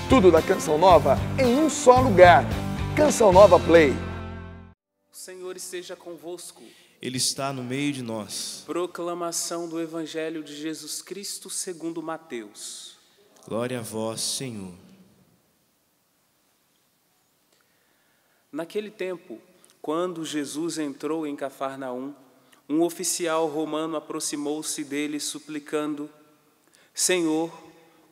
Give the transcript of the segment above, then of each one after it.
Tudo da Canção Nova em um só lugar. Canção Nova Play. O Senhor esteja convosco. Ele está no meio de nós. Proclamação do Evangelho de Jesus Cristo segundo Mateus. Glória a vós, Senhor. Naquele tempo, quando Jesus entrou em Cafarnaum, um oficial romano aproximou-se dele suplicando: Senhor,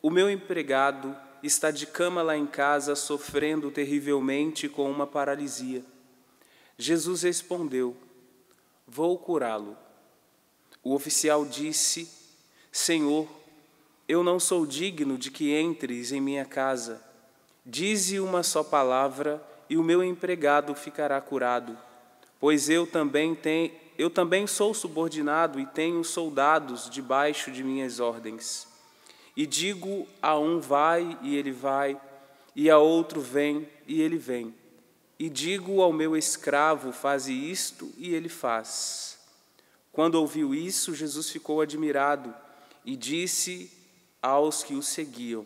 o meu empregado está de cama lá em casa, sofrendo terrivelmente com uma paralisia. Jesus respondeu: Vou curá-lo. O oficial disse: Senhor, eu não sou digno de que entres em minha casa. Dize uma só palavra e o meu empregado ficará curado, pois eu também sou subordinado e tenho soldados debaixo de minhas ordens. E digo a um vai e ele vai, e a outro vem e ele vem. E digo ao meu escravo faze isto e ele faz. Quando ouviu isso, Jesus ficou admirado e disse aos que o seguiam: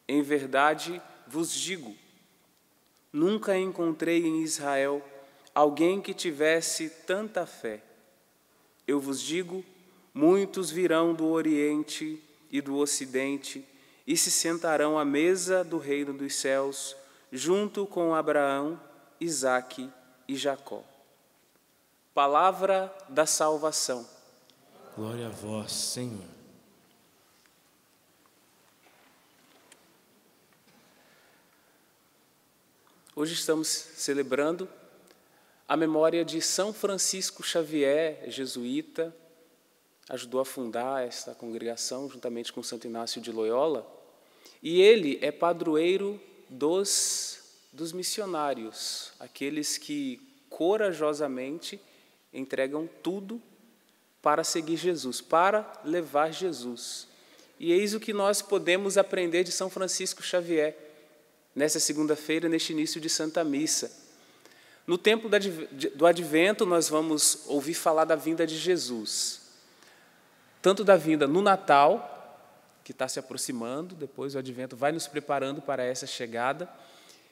Em verdade vos digo, nunca encontrei em Israel alguém que tivesse tanta fé. Eu vos digo, muitos virão do Oriente e do Ocidente e se sentarão à mesa do reino dos céus, junto com Abraão, Isaque e Jacó. Palavra da salvação. Glória a vós, Senhor. Hoje estamos celebrando a memória de São Francisco Xavier, jesuíta, ajudou a fundar esta congregação juntamente com Santo Inácio de Loyola, e ele é padroeiro dos missionários, aqueles que corajosamente entregam tudo para seguir Jesus, para levar Jesus. E eis o que nós podemos aprender de São Francisco Xavier nessa segunda-feira, neste início de Santa Missa. No tempo do Advento, nós vamos ouvir falar da vinda de Jesus. Tanto da vinda no Natal, que está se aproximando, depois o Advento vai nos preparando para essa chegada,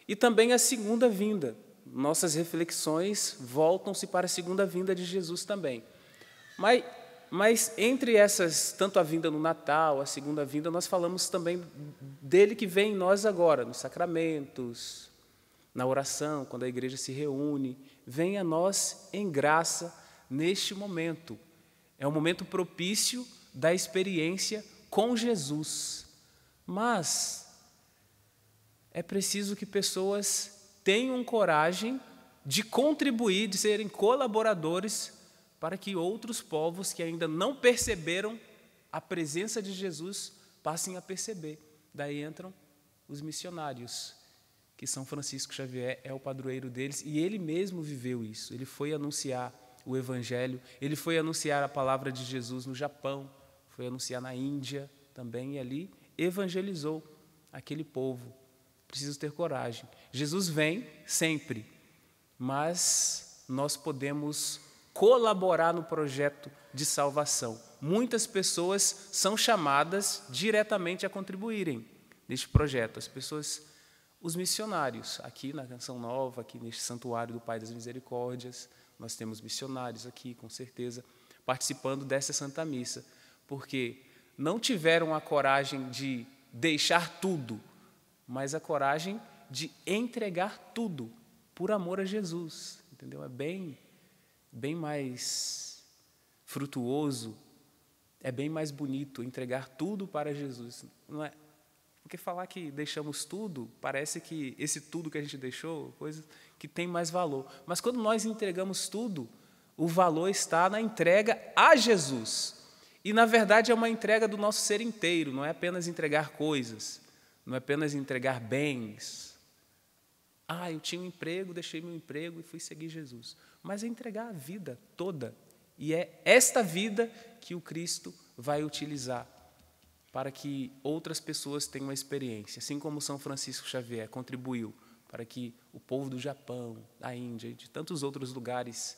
e também a segunda vinda. Nossas reflexões voltam-se para a segunda vinda de Jesus também. Mas entre essas, tanto a vinda no Natal, a segunda vinda, nós falamos também dele que vem em nós agora, nos sacramentos, na oração, quando a igreja se reúne. Vem a nós em graça neste momento. É um momento propício da experiência com Jesus. Mas é preciso que pessoas tenham coragem de contribuir, de serem colaboradores para que outros povos que ainda não perceberam a presença de Jesus passem a perceber. Daí entram os missionários, que São Francisco Xavier é o padroeiro deles, e ele mesmo viveu isso. Ele foi anunciar o Evangelho, ele foi anunciar a palavra de Jesus no Japão, foi anunciar na Índia também, e ali evangelizou aquele povo. Preciso ter coragem. Jesus vem sempre, mas nós podemos colaborar no projeto de salvação. Muitas pessoas são chamadas diretamente a contribuírem neste projeto. As pessoas, os missionários, aqui na Canção Nova, aqui neste Santuário do Pai das Misericórdias, nós temos missionários aqui, com certeza, participando dessa Santa Missa, porque não tiveram a coragem de deixar tudo, mas a coragem de entregar tudo por amor a Jesus. Entendeu? É bem mais frutuoso, é bem mais bonito entregar tudo para Jesus. Não é? Porque falar que deixamos tudo, parece que esse tudo que a gente deixou, coisa que tem mais valor. Mas quando nós entregamos tudo, o valor está na entrega a Jesus. E, na verdade, é uma entrega do nosso ser inteiro, não é apenas entregar coisas, não é apenas entregar bens. Eu tinha um emprego, deixei meu emprego e fui seguir Jesus. Mas é entregar a vida toda. E é esta vida que o Cristo vai utilizar para que outras pessoas tenham uma experiência, assim como São Francisco Xavier contribuiu para que o povo do Japão, da Índia e de tantos outros lugares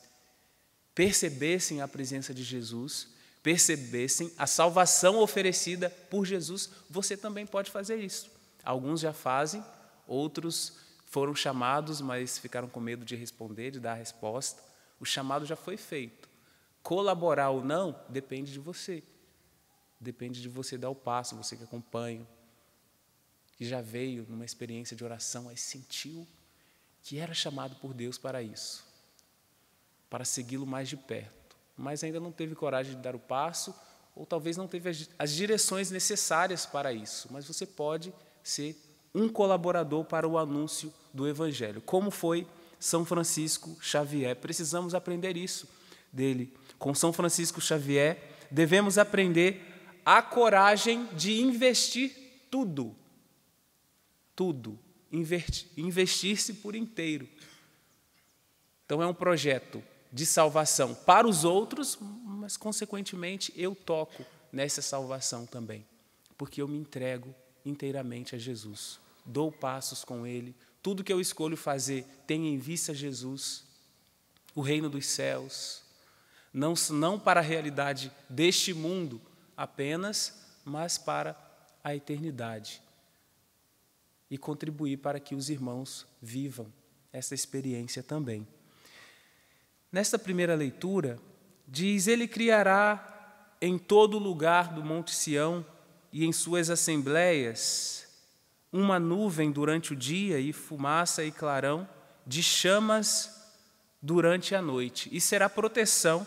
percebessem a presença de Jesus, percebessem a salvação oferecida por Jesus. Você também pode fazer isso. Alguns já fazem, outros foram chamados, mas ficaram com medo de responder, de dar a resposta. O chamado já foi feito. Colaborar ou não depende de você. Depende de você dar o passo, você que acompanha, que já veio numa experiência de oração, mas sentiu que era chamado por Deus para isso, para segui-lo mais de perto, mas ainda não teve coragem de dar o passo, ou talvez não teve as direções necessárias para isso, mas você pode ser um colaborador para o anúncio do Evangelho, como foi São Francisco Xavier. Precisamos aprender isso dele. Com São Francisco Xavier, devemos aprender a coragem de investir tudo, investir-se por inteiro. Então é um projeto de salvação para os outros, mas consequentemente eu toco nessa salvação também, porque eu me entrego inteiramente a Jesus, dou passos com Ele, tudo que eu escolho fazer tem em vista Jesus, o reino dos céus, não para a realidade deste mundo apenas, mas para a eternidade, e contribuir para que os irmãos vivam essa experiência também. Nesta primeira leitura, diz: Ele criará em todo lugar do Monte Sião e em suas assembleias uma nuvem durante o dia e fumaça e clarão de chamas durante a noite, e será proteção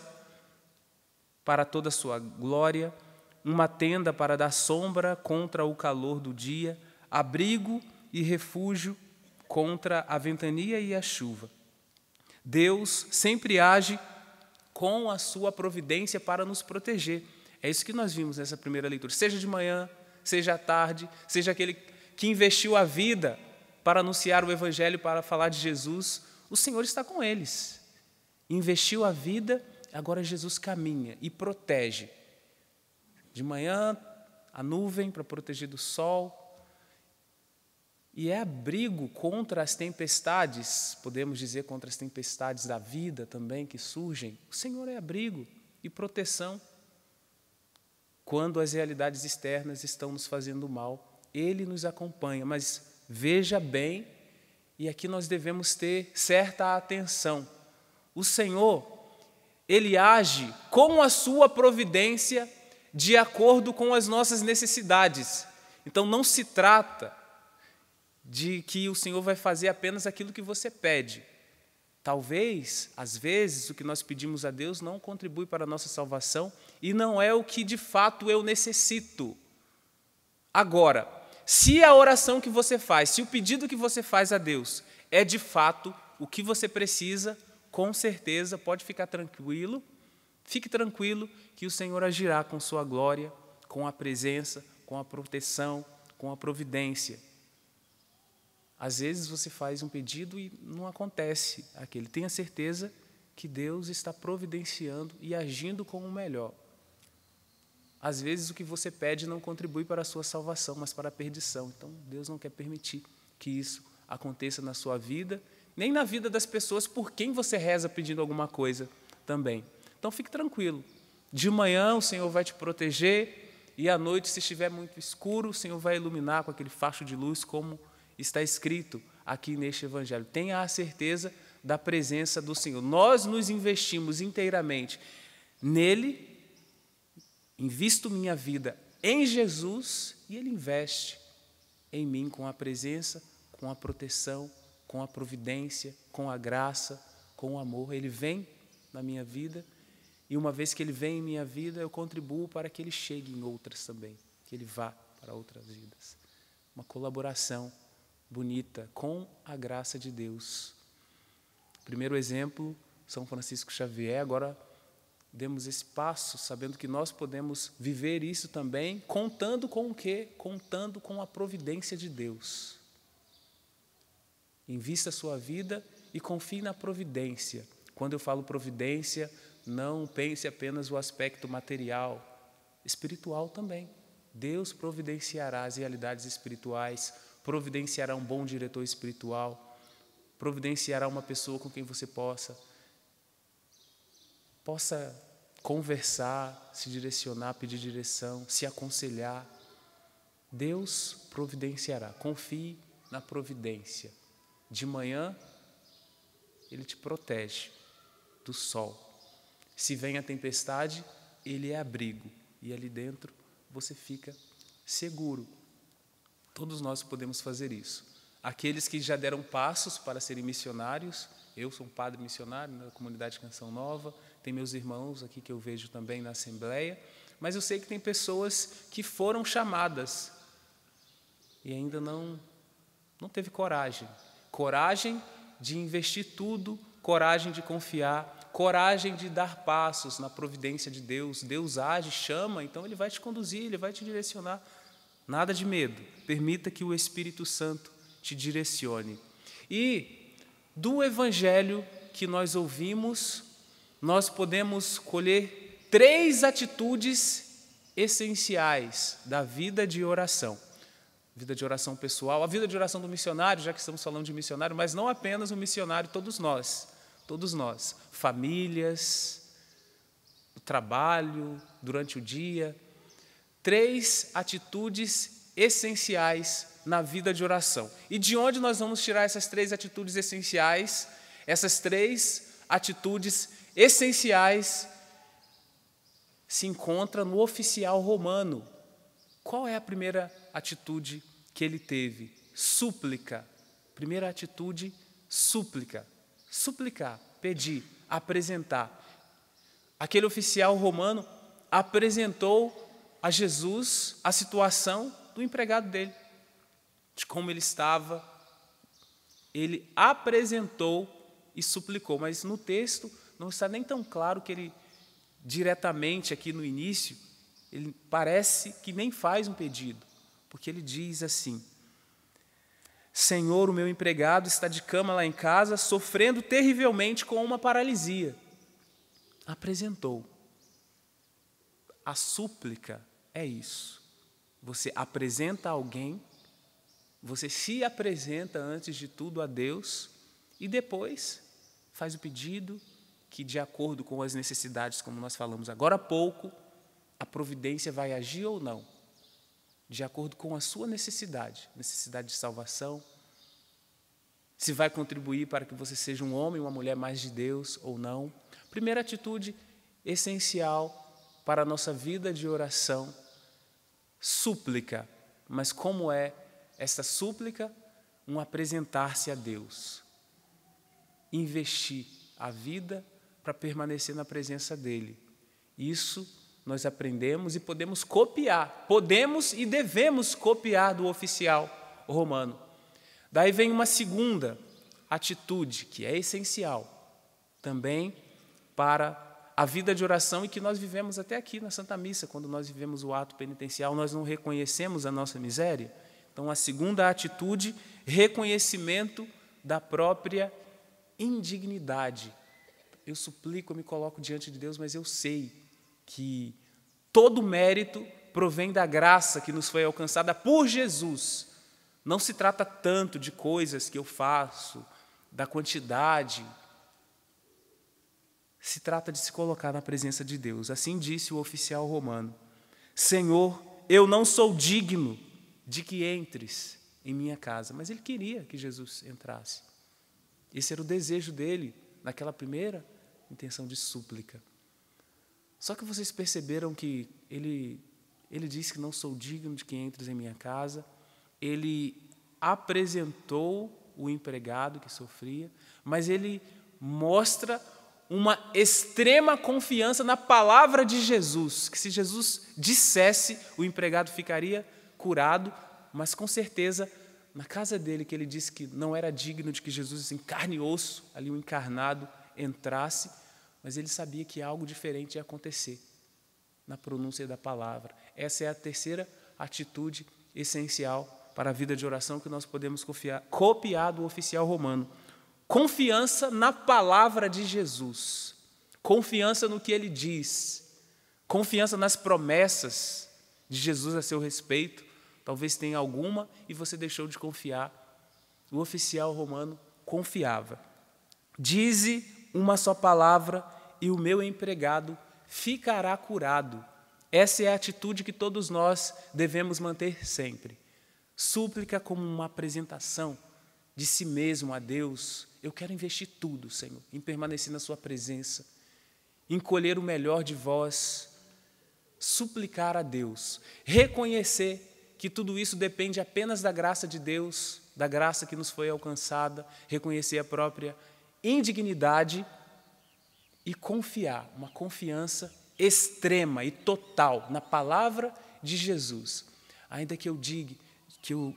para toda a sua glória, uma tenda para dar sombra contra o calor do dia, abrigo e refúgio contra a ventania e a chuva. Deus sempre age com a sua providência para nos proteger. É isso que nós vimos nessa primeira leitura. Seja de manhã, seja à tarde, seja aquele que investiu a vida para anunciar o Evangelho, para falar de Jesus, o Senhor está com eles. Investiu a vida, agora Jesus caminha e protege. De manhã, a nuvem para proteger do sol, e é abrigo contra as tempestades, podemos dizer, contra as tempestades da vida também que surgem. O Senhor é abrigo e proteção. Quando as realidades externas estão nos fazendo mal, Ele nos acompanha. Mas veja bem, e aqui nós devemos ter certa atenção. O Senhor, Ele age com a sua providência de acordo com as nossas necessidades. Então não se trata de que o Senhor vai fazer apenas aquilo que você pede. Talvez, às vezes, o que nós pedimos a Deus não contribui para a nossa salvação e não é o que de fato eu necessito. Agora, se a oração que você faz, se o pedido que você faz a Deus é de fato o que você precisa, com certeza pode ficar tranquilo, fique tranquilo que o Senhor agirá com sua glória, com a presença, com a proteção, com a providência. Às vezes você faz um pedido e não acontece aquele. Tenha certeza que Deus está providenciando e agindo com o melhor. Às vezes o que você pede não contribui para a sua salvação, mas para a perdição. Então Deus não quer permitir que isso aconteça na sua vida, nem na vida das pessoas por quem você reza pedindo alguma coisa também. Então fique tranquilo. De manhã o Senhor vai te proteger e à noite, se estiver muito escuro, o Senhor vai iluminar com aquele facho de luz, como está escrito aqui neste Evangelho. Tenha a certeza da presença do Senhor. Nós nos investimos inteiramente nele, invisto minha vida em Jesus e Ele investe em mim com a presença, com a proteção, com a providência, com a graça, com o amor. Ele vem na minha vida e uma vez que Ele vem em minha vida, eu contribuo para que Ele chegue em outras também, que Ele vá para outras vidas. Uma colaboração bonita, com a graça de Deus. Primeiro exemplo, São Francisco Xavier. Agora, demos esse passo, sabendo que nós podemos viver isso também, contando com o quê? Contando com a providência de Deus. Invista a sua vida e confie na providência. Quando eu falo providência, não pense apenas o aspecto material, espiritual também. Deus providenciará as realidades espirituais, providenciará um bom diretor espiritual, providenciará uma pessoa com quem você possa conversar, se direcionar, pedir direção, se aconselhar. Deus providenciará. Confie na providência. De manhã, Ele te protege do sol. Se vem a tempestade, Ele é abrigo. E ali dentro você fica seguro. Todos nós podemos fazer isso. Aqueles que já deram passos para serem missionários, eu sou um padre missionário na comunidade Canção Nova, tem meus irmãos aqui que eu vejo também na Assembleia, mas eu sei que tem pessoas que foram chamadas e ainda não teve coragem. Coragem de investir tudo, coragem de confiar, coragem de dar passos na providência de Deus. Deus age, chama, então Ele vai te conduzir, Ele vai te direcionar. Nada de medo, permita que o Espírito Santo te direcione. E do Evangelho que nós ouvimos, nós podemos colher 3 atitudes essenciais da vida de oração. Vida de oração pessoal, a vida de oração do missionário, já que estamos falando de missionário, mas não apenas o missionário, todos nós, famílias, o trabalho, durante o dia. 3 atitudes essenciais na vida de oração. E de onde nós vamos tirar essas 3 atitudes essenciais? Essas 3 atitudes essenciais se encontram no oficial romano. Qual é a primeira atitude que ele teve? Súplica. Primeira atitude, súplica. Suplicar, pedir, apresentar. Aquele oficial romano apresentou a Jesus a situação do empregado dele, de como ele estava. Ele apresentou e suplicou, mas no texto não está nem tão claro que ele, diretamente aqui no início, ele parece que nem faz um pedido, porque ele diz assim: Senhor, o meu empregado está de cama lá em casa, sofrendo terrivelmente com uma paralisia. Apresentou. A súplica é isso. Você apresenta alguém, você se apresenta antes de tudo a Deus e depois faz o pedido que, de acordo com as necessidades, como nós falamos agora há pouco, a providência vai agir ou não, de acordo com a sua necessidade de salvação, se vai contribuir para que você seja um homem ou uma mulher mais de Deus ou não. Primeira atitude essencial para a nossa vida de oração, súplica. Mas como é essa súplica? Um apresentar-se a Deus. Investir a vida para permanecer na presença dEle. Isso nós aprendemos e podemos copiar. Podemos e devemos copiar do oficial romano. Daí vem uma segunda atitude, que é essencial também para a vida de oração e que nós vivemos até aqui na Santa Missa. Quando nós vivemos o ato penitencial, nós não reconhecemos a nossa miséria. Então, a segunda atitude, reconhecimento da própria indignidade. Eu suplico, eu me coloco diante de Deus, mas eu sei que todo mérito provém da graça que nos foi alcançada por Jesus. Não se trata tanto de coisas que eu faço, da quantidade. Se trata de se colocar na presença de Deus. Assim disse o oficial romano: Senhor, eu não sou digno de que entres em minha casa. Mas ele queria que Jesus entrasse. Esse era o desejo dele, naquela primeira intenção de súplica. Só que vocês perceberam que ele disse que não sou digno de que entres em minha casa. Ele apresentou o empregado que sofria, mas ele mostra uma extrema confiança na palavra de Jesus, que se Jesus dissesse, o empregado ficaria curado, mas com certeza, na casa dele, que ele disse que não era digno de que Jesus, em carne e osso, ali o encarnado, entrasse, mas ele sabia que algo diferente ia acontecer na pronúncia da palavra. Essa é a terceira atitude essencial para a vida de oração que nós podemos copiar do oficial romano. Confiança na palavra de Jesus, confiança no que ele diz, confiança nas promessas de Jesus a seu respeito. Talvez tenha alguma e você deixou de confiar. O oficial romano confiava. Dize uma só palavra e o meu empregado ficará curado. Essa é a atitude que todos nós devemos manter sempre. Súplica como uma apresentação de si mesmo a Deus. Eu quero investir tudo, Senhor, em permanecer na sua presença, em colher o melhor de vós, suplicar a Deus, reconhecer que tudo isso depende apenas da graça de Deus, da graça que nos foi alcançada, reconhecer a própria indignidade e confiar, uma confiança extrema e total na palavra de Jesus. Ainda que eu diga, que eu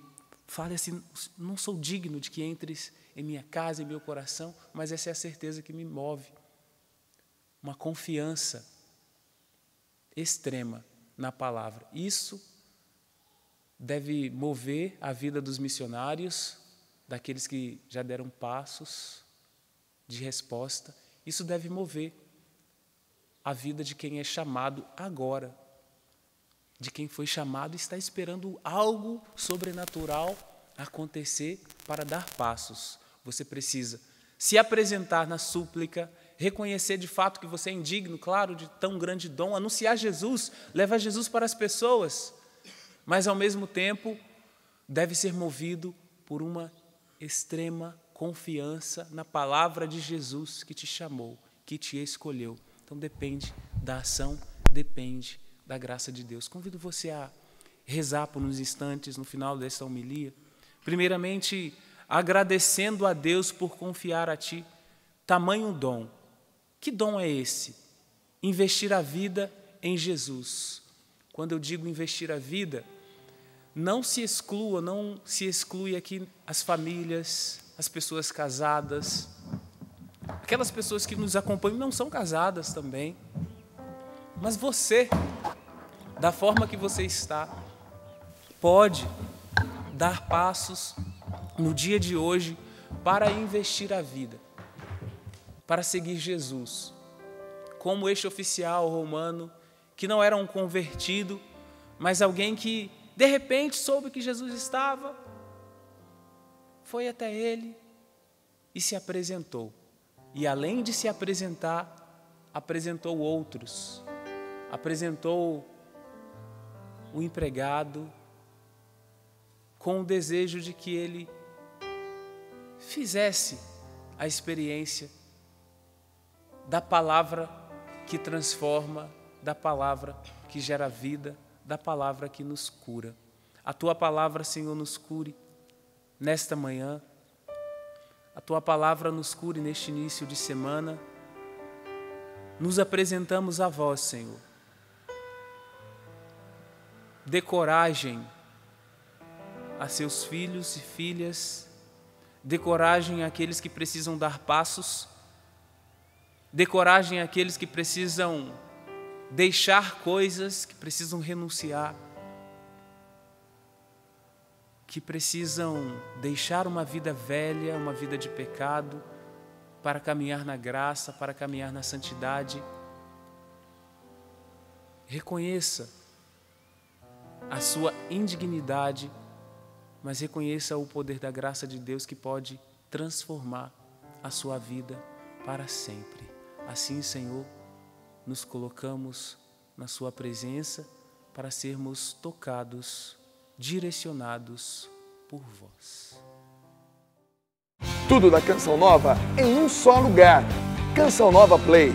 fale assim, não sou digno de que entres em minha casa, em meu coração, mas essa é a certeza que me move. Uma confiança extrema na palavra. Isso deve mover a vida dos missionários, daqueles que já deram passos de resposta. Isso deve mover a vida de quem é chamado agora, de quem foi chamado e está esperando algo sobrenatural acontecer para dar passos. Você precisa se apresentar na súplica, reconhecer de fato que você é indigno, claro, de tão grande dom, anunciar Jesus, levar Jesus para as pessoas, mas ao mesmo tempo deve ser movido por uma extrema confiança na palavra de Jesus que te chamou, que te escolheu. Então depende da ação, depende da graça de Deus. Convido você a rezar por uns instantes no final desta homilia, primeiramente agradecendo a Deus por confiar a ti tamanho dom. Que dom é esse? Investir a vida em Jesus. Quando eu digo investir a vida, não se exclui aqui as famílias, as pessoas casadas, aquelas pessoas que nos acompanham não são casadas também, mas você, da forma que você está, pode dar passos no dia de hoje para investir a vida, para seguir Jesus, como este oficial romano, que não era um convertido, mas alguém que, de repente, soube que Jesus estava, foi até ele e se apresentou. E, além de se apresentar, apresentou outros, apresentou o empregado, com o desejo de que ele fizesse a experiência da palavra que transforma, da palavra que gera vida, da palavra que nos cura. A tua palavra, Senhor, nos cure nesta manhã. A tua palavra nos cure neste início de semana. Nos apresentamos a vós, Senhor. Dê coragem a seus filhos e filhas, dê coragem àqueles que precisam dar passos, dê coragem àqueles que precisam deixar coisas, que precisam renunciar, que precisam deixar uma vida velha, uma vida de pecado, para caminhar na graça, para caminhar na santidade. Reconheça a sua indignidade, mas reconheça o poder da graça de Deus que pode transformar a sua vida para sempre. Assim, Senhor, nos colocamos na sua presença para sermos tocados, direcionados por vós. Tudo da Canção Nova em um só lugar. Canção Nova Play.